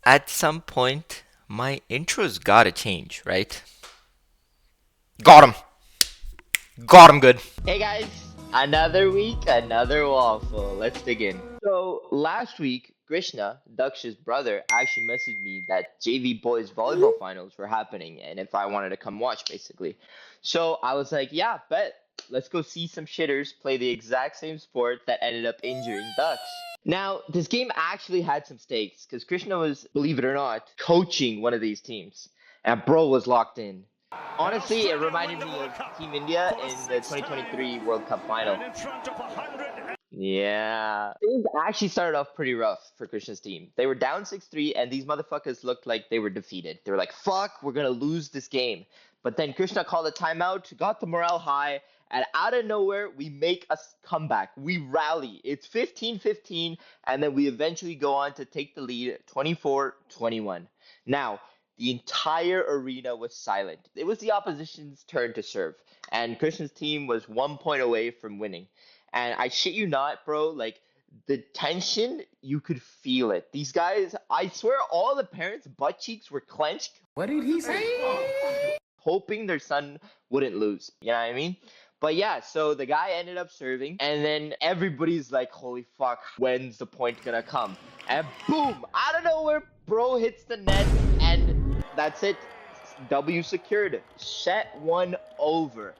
At some point, my intro's gotta change, right? Got him! Got him good! Hey guys, another week, another waffle. Let's dig in. So last week, Krishna, Daksh's brother, actually messaged me that JV boys volleyball finals were happening and if I wanted to come watch, basically. So I was like, yeah, bet. Let's go see some shitters play the exact same sport that ended up injuring Daksh. Now, this game actually had some stakes because Krishna was, believe it or not, coaching one of these teams. And bro was locked in. Honestly, it reminded me of Team India in the 2023 World Cup final. Yeah. Things actually started off pretty rough for Krishna's team. They were down 6-3, and these motherfuckers looked like they were defeated. They were like, fuck, we're gonna lose this game. But then Krishna called a timeout, got the morale high, and out of nowhere, we make a comeback. We rally. It's 15-15, and then we eventually go on to take the lead 24-21. Now, the entire arena was silent. It was the opposition's turn to serve, and Krishna's team was 1 point away from winning. And I shit you not, bro, like the tension, you could feel it. These guys, I swear, all the parents' butt cheeks were clenched. What did he say? Hoping their son wouldn't lose. You know what I mean? But yeah, so the guy ended up serving, and then everybody's like, holy fuck, when's the point gonna come? And boom, out of nowhere, bro hits the net, and that's it. W secured. Set one over.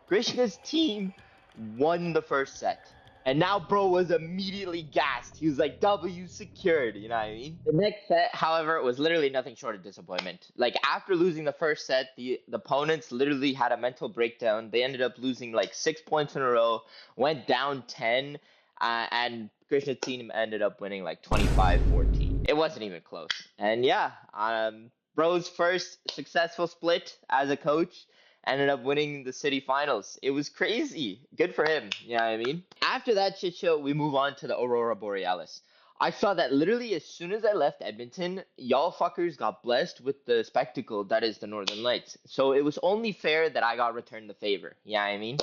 Krishna's team won the first set. And now bro was immediately gassed. He was like, W secured, you know what I mean? The next set, however, was literally nothing short of disappointment. Like after losing the first set, the opponents literally had a mental breakdown. They ended up losing like 6 points in a row, went down 10, and Krishna's team ended up winning like 25-14. It wasn't even close. And yeah, bro's first successful split as a coach ended up winning the city finals. It was crazy. Good for him. You know what I mean? After that shit show, we move on to the Aurora Borealis. I saw that literally as soon as I left Edmonton, y'all fuckers got blessed with the spectacle that is the Northern Lights. So it was only fair that I got returned the favor. You know what I mean?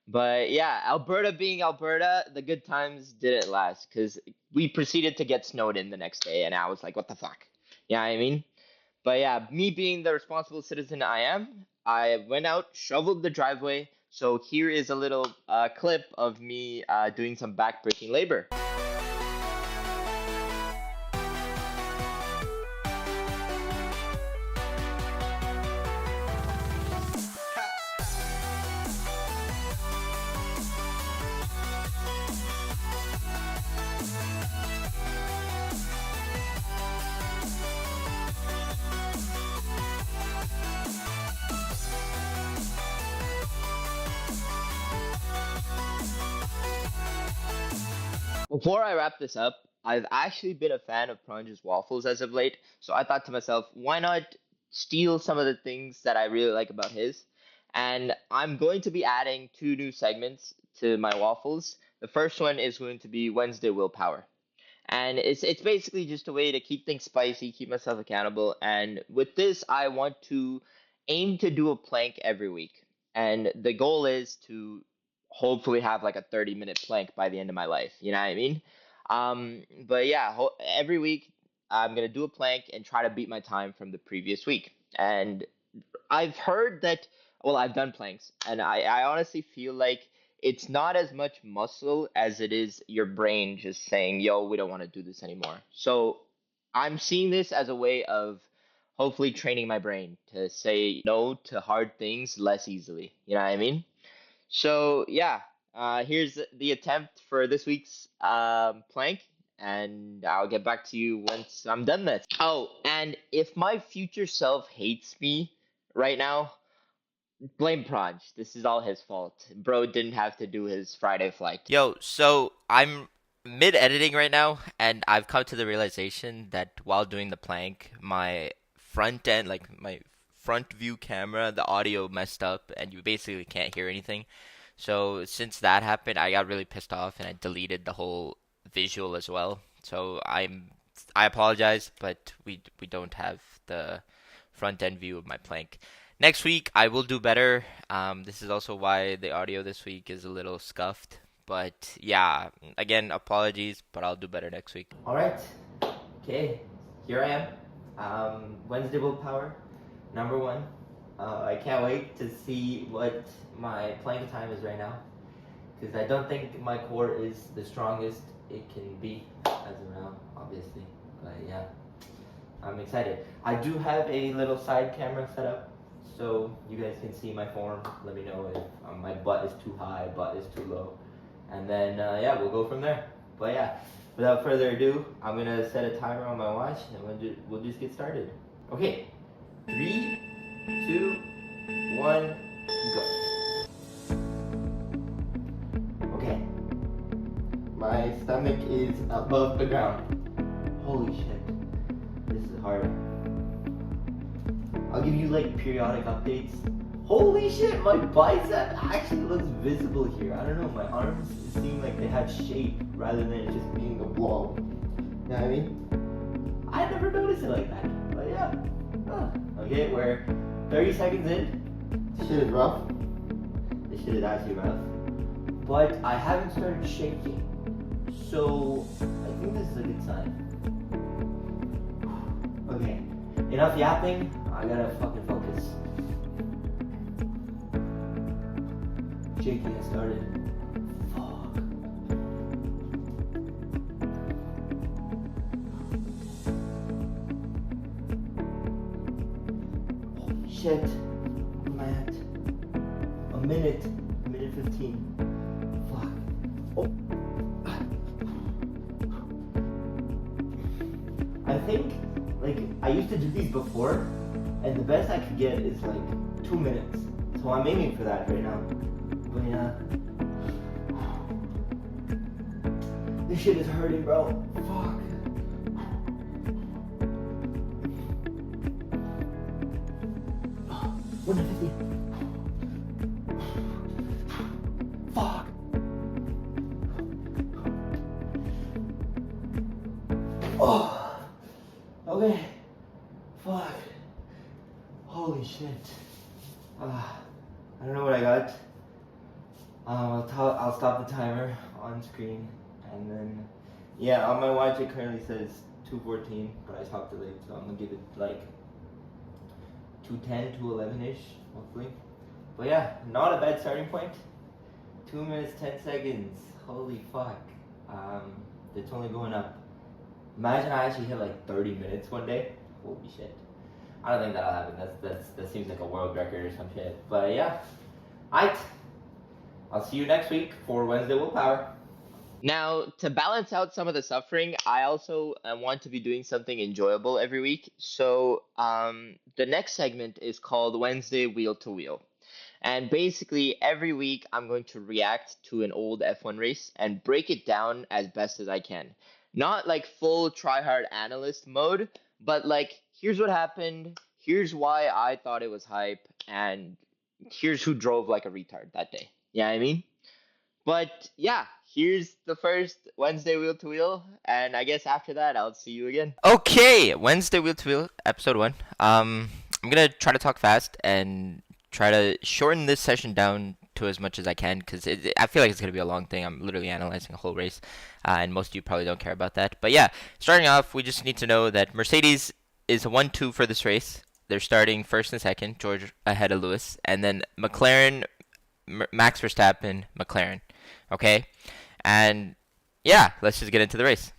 But yeah, Alberta being Alberta, the good times didn't last because we proceeded to get snowed in the next day, and I was like, what the fuck? You know what I mean? But yeah, me being the responsible citizen I am, I went out, shoveled the driveway. So here is a little clip of me doing some backbreaking labor. Before I wrap this up, I've actually been a fan of Pranja's waffles as of late, so I thought to myself, why not steal some of the things that I really like about his? And I'm going to be adding two new segments to my waffles. The first one is going to be Wednesday Willpower. And it's basically just a way to keep things spicy, keep myself accountable. And with this, I want to aim to do a plank every week. And the goal is to hopefully have like a 30-minute plank by the end of my life. You know what I mean? But yeah, every week I'm gonna do a plank and try to beat my time from the previous week. And I've heard that, well, I've done planks, and I honestly feel like it's not as much muscle as it is your brain just saying, yo, we don't want to do this anymore. So I'm seeing this as a way of hopefully training my brain to say no to hard things less easily. You know what I mean? So yeah, here's the attempt for this week's plank, and I'll get back to you once I'm done this. Oh, and if my future self hates me right now, blame Praj. This is all his fault. Bro didn't have to do his Friday flight. Yo, so I'm mid editing right now, and I've come to the realization that while doing the plank, my front end, like my front view camera, the audio messed up, and you basically can't hear anything. So since that happened, I got really pissed off, and I deleted the whole visual as well. So I apologize, but we don't have the front end view of my plank. Next week I will do better. This is also why the audio this week is a little scuffed. But yeah, again, apologies, but I'll do better next week. All right. Okay. here I am. Wednesday Willpower, number 1. I can't wait to see what my plank time is right now, because I don't think my core is the strongest it can be as of now, obviously. But yeah, I'm excited. I do have a little side camera set up, so you guys can see my form. Let me know if my butt is too high, butt is too low, and then yeah, we'll go from there. But yeah, without further ado, I'm gonna set a timer on my watch, and we'll just get started. Okay, 3, 2, 1, go. Okay, my stomach is above the ground. Holy shit, this is hard. I'll give you like periodic updates. Holy shit, my bicep actually looks visible here. I don't know, my arms seem like they have shape rather than it just being a blob. You know what I mean? I never noticed it like that, but yeah. Okay, we're 30 seconds in. This shit is rough. This shit is actually rough. But I haven't started shaking, so I think this is a good sign. Okay, enough yapping. I gotta fucking focus. Shaking has started. Fuck. Holy shit. I'm at a minute 15. Fuck. Oh. I think, like, I used to do these before, and the best I could get is like 2 minutes. So I'm aiming for that right now. But yeah, this shit is hurting, bro. Fuck. Oh, 150. Fuck. Oh. Okay. Fuck. Holy shit. I don't know what I got. I'll stop the timer on screen, and then yeah, on my watch it currently says 2:14, but I talked too late, so I'm gonna give it like 2:10, 2:11ish, hopefully. But yeah, not a bad starting point. 2 minutes 10 seconds. Holy fuck. It's only going up. Imagine I actually hit like 30 minutes one day. Holy shit. I don't think that'll happen. That seems like a world record or some shit. But yeah, I'll see you next week for Wednesday Willpower. Now, to balance out some of the suffering, I also want to be doing something enjoyable every week. So the next segment is called Wednesday Wheel to Wheel. And basically, every week I'm going to react to an old F1 race and break it down as best as I can. Not like full try-hard analyst mode, but like, here's what happened, here's why I thought it was hype, and here's who drove like a retard that day. Yeah, you know what I mean? But yeah, here's the first Wednesday Wheel to Wheel, and I guess after that, I'll see you again. Okay, Wednesday Wheel to Wheel, episode 1. I'm gonna try to talk fast and try to shorten this session down to as much as I can, because I feel like it's gonna be a long thing. I'm literally analyzing a whole race, and most of you probably don't care about that. But yeah, starting off, we just need to know that Mercedes is a 1-2 for this race. They're starting first and second, George ahead of Lewis, and then McLaren, Max Verstappen, McLaren. Okay, and yeah, let's just get into the race.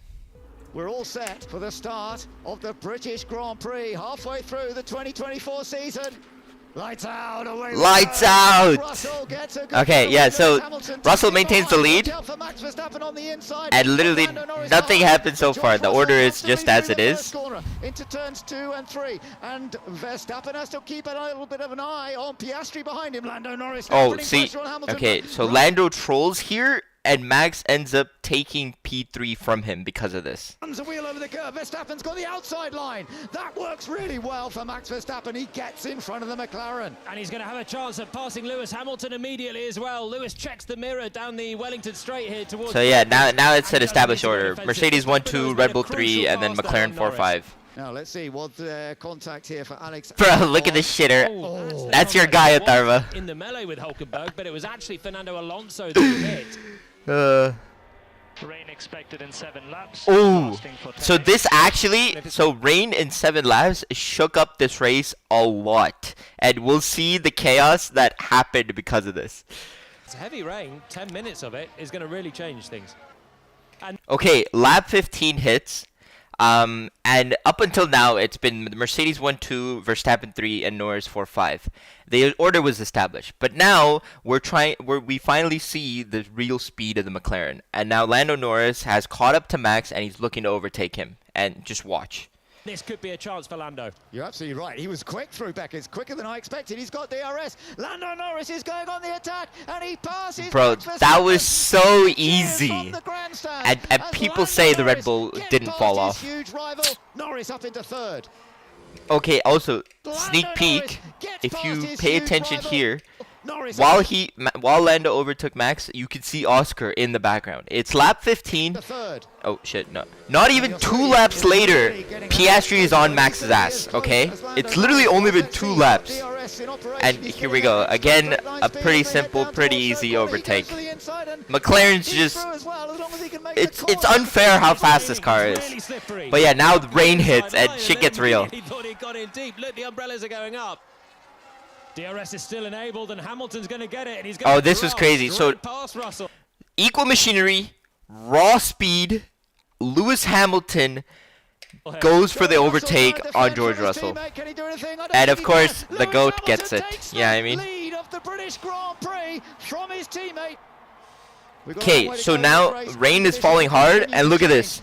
We're all set for the start of the British Grand Prix, halfway through the 2024 season. Lights out, away. Lights out. Okay, yeah, so Russell maintains the lead, and literally nothing happened so far. The order is just as it is. Into turns 2 and 3, and Verstappen has to keep a little bit of an eye on Piastri behind him. Lando Norris. Oh, see, okay, so Lando trolls here, and Max ends up taking P3 from him because of this. Runs a wheel over the curve. Verstappen's got the outside line. That works really well for Max Verstappen. He gets in front of the McLaren. And he's going to have a chance of passing Lewis Hamilton immediately as well. Lewis checks the mirror down the Wellington straight here towards... So yeah, now it's an established order. Mercedes 1-2, Red Bull 3, and then McLaren 4-5. Now let's see what contact here for Alex. Bro, look at this shitter. Oh, that's your guy, Atharva. In the melee with Hulkenberg, but it was actually Fernando Alonso that hit. Rain expected in 7 laps. Oh, lasting for 10 so this minutes. actually, so rain in 7 laps shook up this race a lot, and we'll see the chaos that happened because of this. It's heavy rain. 10 minutes of it is going to really change things. Okay, lap 15 hits, and up until now it's been Mercedes 1-2, Verstappen 3, and Norris 4-5. The order was established, but now we finally see the real speed of the McLaren, and now Lando Norris has caught up to Max, and he's looking to overtake him. And just watch. This could be a chance for Lando. You're absolutely right. He was quick through Beckett, quicker than I expected. He's got DRS. Lando Norris is going on the attack, and he passes. Bro, Max that was Verstappen. so easy. From the grandstand. And As people Lando say the Red Norris Bull gets didn't past fall his off. Huge rival. Norris up into third. Okay, also, Lando sneak peek, Norris gets if past you his pay huge attention rival. here, Norris while Lando overtook Max, you can see Oscar in the background. It's lap 15. to third. Oh shit, no. Not even 2 laps later, Piastri is on Max's ass, okay? It's literally only been 2 laps. And here we go. Again, a pretty simple, pretty easy overtake. McLaren's just... It's unfair how fast this car is. Really slippery. But yeah, now the rain hits and shit gets real. He thought he got in deep. Look, the umbrellas are going up. DRS is still enabled, and Hamilton's going to get it. And he's Oh, this was crazy. So, past Russell. equal machinery, raw speed, Lewis Hamilton goes for the overtake on George Russell. And of course, the GOAT gets it. Yeah, I mean. Lead of the British Grand Prix from his teammate. Okay, so now rain is falling hard, and look at this.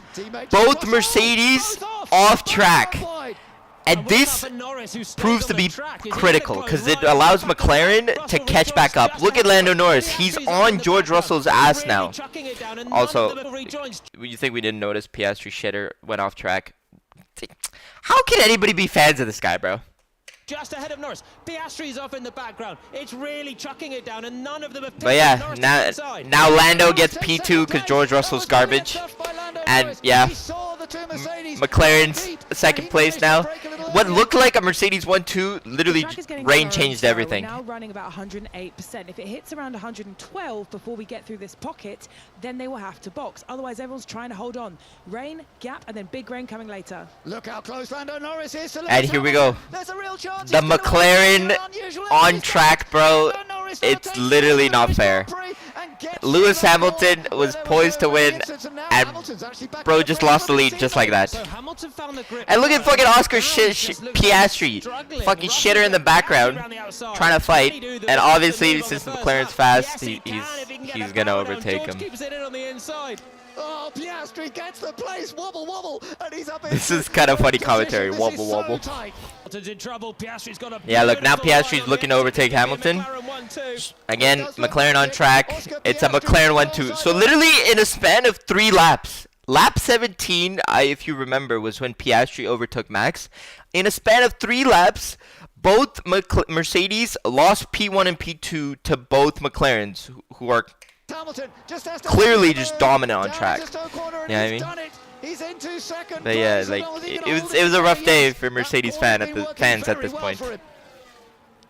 Both Mercedes off track. And this proves to be critical because it allows McLaren to catch back up. Look at Lando Norris. He's on George Russell's ass now. Also, you think we didn't notice Piastri shitter went off track? How can anybody be fans of this guy, bro? Just ahead of Norris. Piastri's off in the background. It's really chucking it down, and none of them have picked But yeah, Norris to the inside. now Lando gets P2 because George Russell's garbage. And yeah, McLaren's second place now. What looked like a Mercedes 1-2, literally rain changed everything. We're now running about 108%. If it hits around 112 before we get through this pocket, then they will have to box. Otherwise, everyone's trying to hold on. Rain, gap, and then big rain coming later. Look how close Lando Norris is to Lewis And here we go. Hamilton. There's a real chance The he's gonna McLaren win. Unusual on entry track, bro. Lando Norris It's overtakes literally not British fair. Grand Prix and gets Lewis the Hamilton goal. was There poised to no win, incidents, and now and Hamilton's actually back bro in the just front lost the of lead just like that. So Hamilton found the grip. And look at fucking Oscar Now shit, he just looks like Piastri, he's struggling. fucking Russell shitter in the goes background, around the outside. trying to fight. Can he do the And move obviously, on the since first McLaren's lap? fast, Yes, he can if he can get he's the gonna power down. overtake George him. keeps it in on the inside. Oh, Piastri gets the place. Wobble, wobble. And he's up This into is kind of funny third commentary. position. This Wobble, is so wobble. tight. Hamilton's in trouble. Piastri's got a Yeah, look, now beautiful line Piastri's on looking the to exit. overtake Give him Hamilton. McLaren 1-2. Again, McLaren on track. It's a McLaren 1-2. So literally in a span of 3 laps. Lap 17, if you remember, was when Piastri overtook Max. In a span of 3 laps, both Mercedes lost P1 and P2 to both McLarens, who are Hamilton just has to clearly just dominant on down track. to Stoke Corner, and Yeah, I he's mean. done it. He's into second But yeah, place, as like long as he it can was hold it was a rough day yes, for that Mercedes corner's been fans working at this very well point. for him.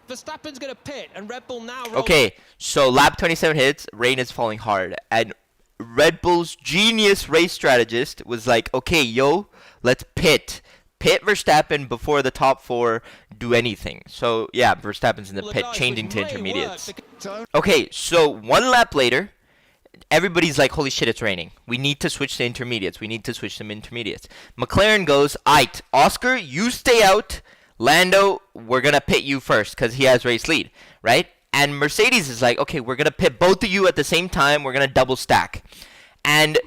Verstappen's going to pit, and Red Bull now rolls. Okay, so lap 27 hits, rain is falling hard, and Red Bull's genius race strategist was like, okay, yo, let's pit Verstappen before the top 4 do anything. So yeah, Verstappen's in the Well, pit, guys, changing which to may intermediates. work So, Okay, so 1 lap later, everybody's like, holy shit, it's raining. We need to switch to intermediates. We need to switch to intermediates. McLaren goes, aight, Oscar, you stay out. Lando, we're going to pit you first because he has race lead, right? And Mercedes is like, okay, we're going to pit both of you at the same time. We're going to double stack. And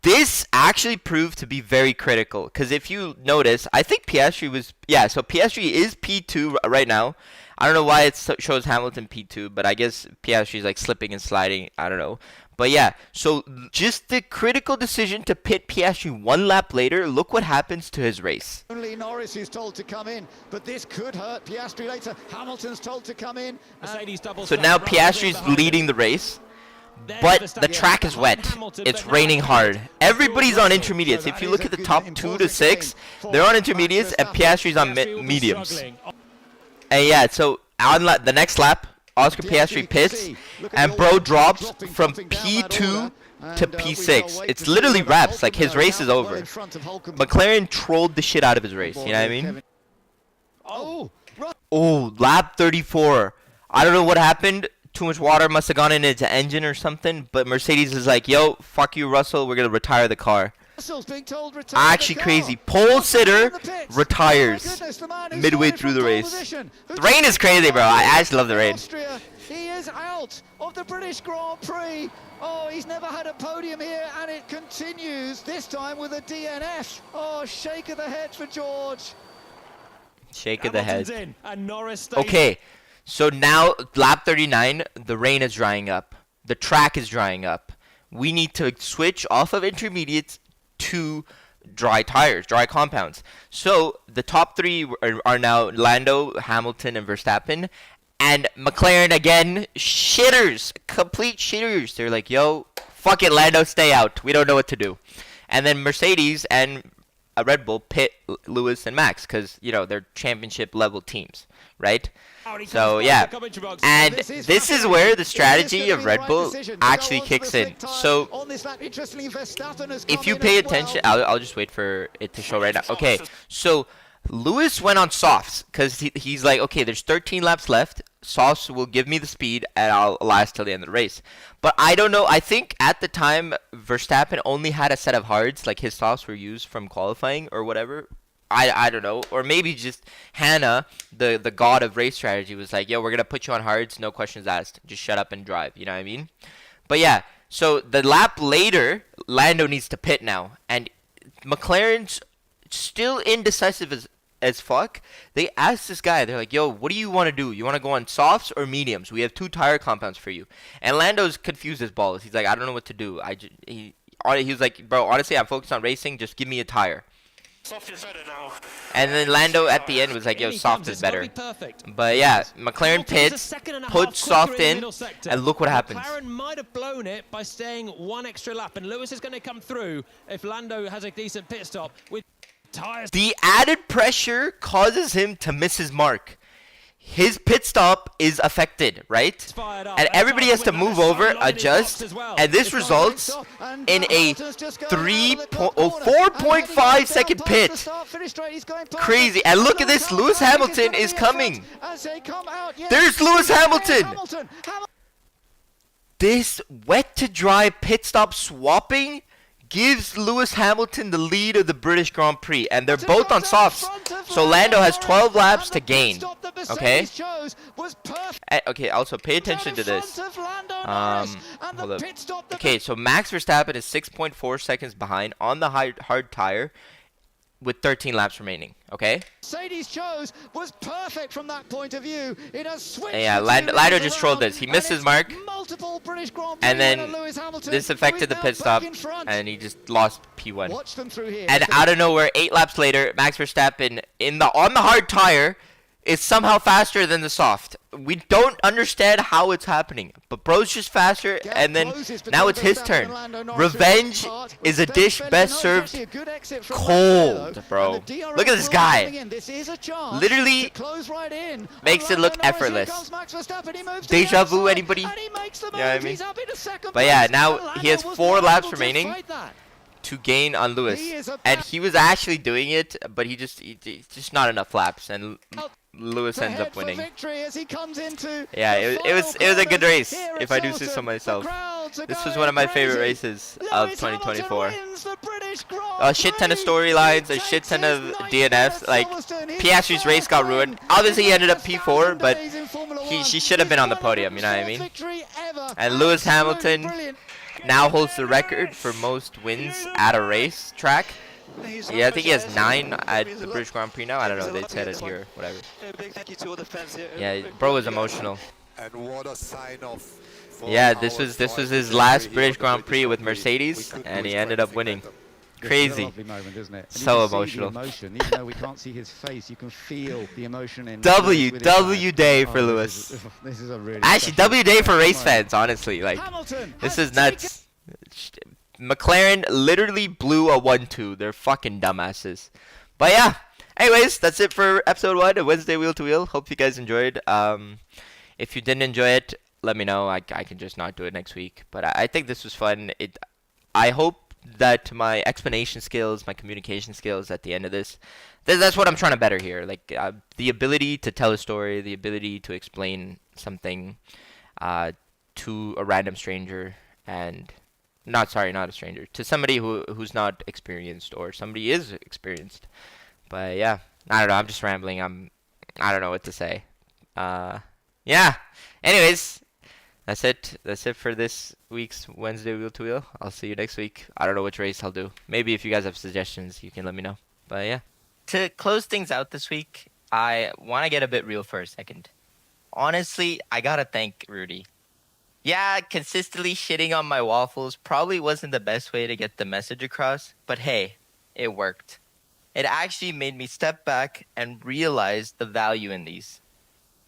this actually proved to be very critical because if you notice, I think Piastri was, so Piastri is P2 right now. I don't know why it shows Hamilton P2, but I guess Piastri's like slipping and sliding. I don't know. But yeah, so just the critical decision to pit Piastri 1 lap later, look what happens to his race. only Norris is told to come in, but this could hurt Piastri later. Hamilton's told to come in. Mercedes double So stack. now Russell's in Piastri's behind him. leading the race, There's but Verstappen. the track is wet. Hamilton, It's but raining now- hard. Everybody's on intermediates. If you look at the top 2 to 6, they're on intermediates, and Piastri's on Piastri will be mediums. struggling. And yeah, so on the next lap, Oscar Piastri pits, and bro drops from P2 to P6. It's literally wraps. Like, his race is over. McLaren trolled the shit out of his race. You know what I mean? Oh, lap 34. I don't know what happened. Too much water must have gone in its engine or something. But Mercedes is like, yo, fuck you, Russell. We're going to retire the car. Actually crazy. Pole sitter retires midway through the race. The rain is crazy, bro. I actually love the rain. He is out of the British Grand Prix. Oh, he's never had a podium here, and it continues, this time with a DNF. Oh, shake of the head for George. Shake of the head. In, and Norris Okay, so now lap 39, the rain is drying up. The track is drying up. We need to switch off of intermediates to dry tires, dry compounds. So the top three are now Lando, Hamilton, and Verstappen. And McLaren again, shitters, complete shitters. They're like, yo, fuck it, Lando, stay out. We don't know what to do. And then Mercedes and Red Bull pit Lewis and Max because, you know, they're championship level teams, right? So, yeah. And this is where the strategy of Red Bull actually kicks in. So, if you pay attention, I'll just wait for it to show right now. Okay, so Lewis went on softs because he's like, okay, there's 13 laps left. Softs will give me the speed and I'll last till the end of the race. But I don't know. I think at the time Verstappen only had a set of hards, like his softs were used from qualifying or whatever. I don't know. Or maybe just Hannah, the god of race strategy, was like, yo, we're going to put you on hards, no questions asked. Just shut up and drive. You know what I mean? But yeah, so the lap later, Lando needs to pit now. And McLaren's still indecisive as fuck. They asked this guy, they're like, yo, what do you want to do? You want to go on softs or mediums? We have 2 tire compounds for you. And Lando's confused as balls. He's like, I don't know what to do. He was like, bro, honestly, I'm focused on racing. Just give me a tire. Soft is better now. And then Lando at the end was like, yo, soft is better. But yeah, McLaren pits, puts soft in, and look what happens. McLaren might have blown it by staying 1 extra lap, and Lewis is going to come through if Lando has a decent pit stop with tires. The added pressure causes him to miss his mark. His pit stop is affected, right? And everybody has to move over, adjust, and this results in a 4.5 second pit. Crazy. And look at this, Lewis Hamilton is coming. There's Lewis Hamilton. This wet to dry pit stop swapping gives Lewis Hamilton the lead of the British Grand Prix, and they're both on softs. So Lando has 12 laps to gain. Okay. And, okay. Also, pay attention to this. Hold up. Okay, so Max Verstappen is 6.4 seconds behind on the hard tire, with 13 laps remaining. Okay. Mercedes chose was perfect from that point of view. It has switched. Yeah, Lando just trolled this. He missed his mark, and then this affected the pit stop, and he just lost P1. And out of nowhere, 8 laps later, Max Verstappen on the hard tire is somehow faster than the soft. We don't understand how it's happening, but bro's just faster, and then now it's his turn. Revenge is a dish best served cold, bro. Look at this guy. Literally makes it look effortless. Deja vu, anybody? You know what I mean? But yeah, now he has 4 laps remaining to gain on Lewis, and he was actually doing it, but he just not enough laps, and Lewis ends up winning. Yeah, it was a good race, if I do say so myself. This was one of my favorite races of 2024. A shit ton of storylines, a shit ton of DNFs. Like, Piastri's race got ruined. Obviously, he ended up P4, but she should have been on the podium, you know what I mean? And Lewis Hamilton now holds the record for most wins at a race track. Yeah, I think he has 9 at the British Grand Prix now. I don't know, they said it here, whatever. Yeah, bro was emotional. And what a sign of. Yeah, this was his last British Grand Prix with Mercedes, and he ended up winning. Crazy. So emotional. Even though we can't see his face, you can feel the emotion in W day for Lewis. This is a really actually W day for race fans, honestly. Like, this is nuts. McLaren literally blew a 1-2. They're fucking dumbasses. But yeah, anyways, that's it for episode 1 of Wednesday Wheel to Wheel. Hope you guys enjoyed. If you didn't enjoy it, let me know. I can just not do it next week. But I think this was fun. I hope that my explanation skills, my communication skills at the end of this, that's what I'm trying to better here. Like the ability to tell a story, the ability to explain something to a random stranger, and not a stranger, to somebody who's not experienced or somebody is experienced. But yeah, I don't know. I'm just rambling. I don't know what to say. Yeah. Anyways, that's it. That's it for this week's Wednesday Wheel to Wheel. I'll see you next week. I don't know which race I'll do. Maybe if you guys have suggestions, you can let me know. But yeah. To close things out this week, I want to get a bit real for a second. Honestly, I gotta thank Rudy. Yeah, consistently shitting on my waffles probably wasn't the best way to get the message across, but hey, it worked. It actually made me step back and realize the value in these.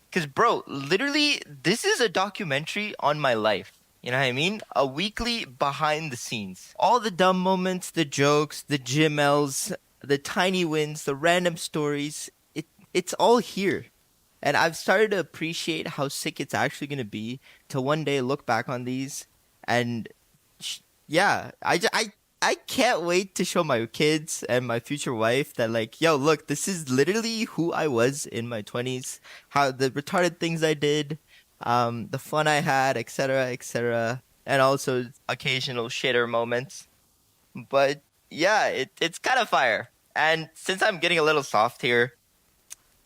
Because, bro, literally, this is a documentary on my life. You know what I mean? A weekly behind the scenes. All the dumb moments, the jokes, the gym L's, the tiny wins, the random stories. It's all here. And I've started to appreciate how sick it's actually going to be to one day look back on these. And, yeah, I can't wait to show my kids and my future wife that, like, yo, look, this is literally who I was in my 20s, how the retarded things I did, the fun I had, etc., and also occasional shitter moments. But yeah, it's kind of fire. And since I'm getting a little soft here,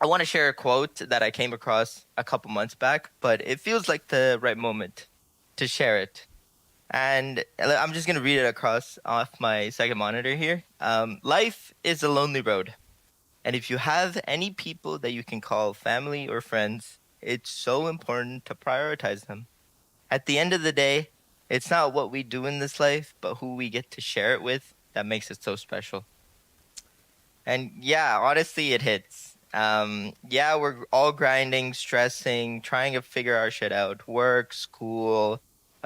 I want to share a quote that I came across a couple months back, but it feels like the right moment to share it. And I'm just going to read it across off my second monitor here. Life is a lonely road. And if you have any people that you can call family or friends, it's so important to prioritize them. At the end of the day, it's not what we do in this life, but who we get to share it with that makes it so special. And yeah, honestly, it hits. Yeah, we're all grinding, stressing, trying to figure our shit out. Work, school,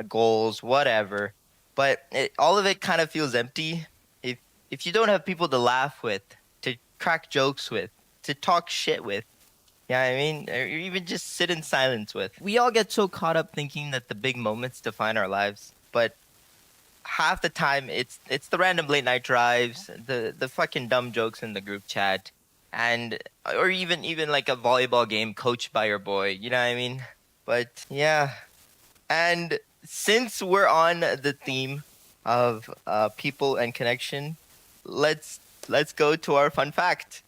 goals, whatever. But all of it kind of feels empty if you don't have people to laugh with, to crack jokes with, to talk shit with. Yeah, I mean, or even just sit in silence with. We all get so caught up thinking that the big moments define our lives, but half the time it's the random late night drives, the fucking dumb jokes in the group chat, and or even like a volleyball game coached by your boy. You know what I mean? But yeah, and since we're on the theme of people and connection, let's go to our fun fact.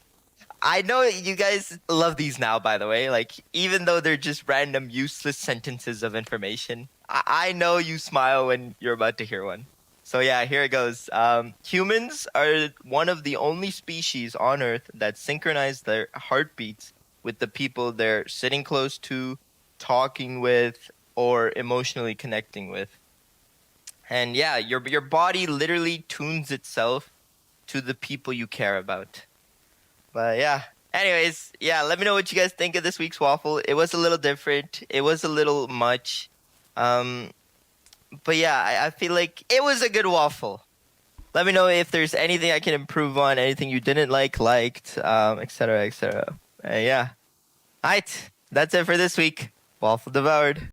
I know you guys love these now, by the way. Like, even though they're just random, useless sentences of information, I know you smile when you're about to hear one. So yeah, here it goes. Humans are one of the only species on Earth that synchronize their heartbeats with the people they're sitting close to, talking with, or emotionally connecting with. And yeah, your body literally tunes itself to the people you care about. But yeah, anyways, yeah, let me know what you guys think of this week's waffle. It was a little different. It was a little much. But yeah, I feel like it was a good waffle. Let me know if there's anything I can improve on, anything you didn't liked, etc., etc. Yeah. Alright, that's it for this week. Waffle devoured.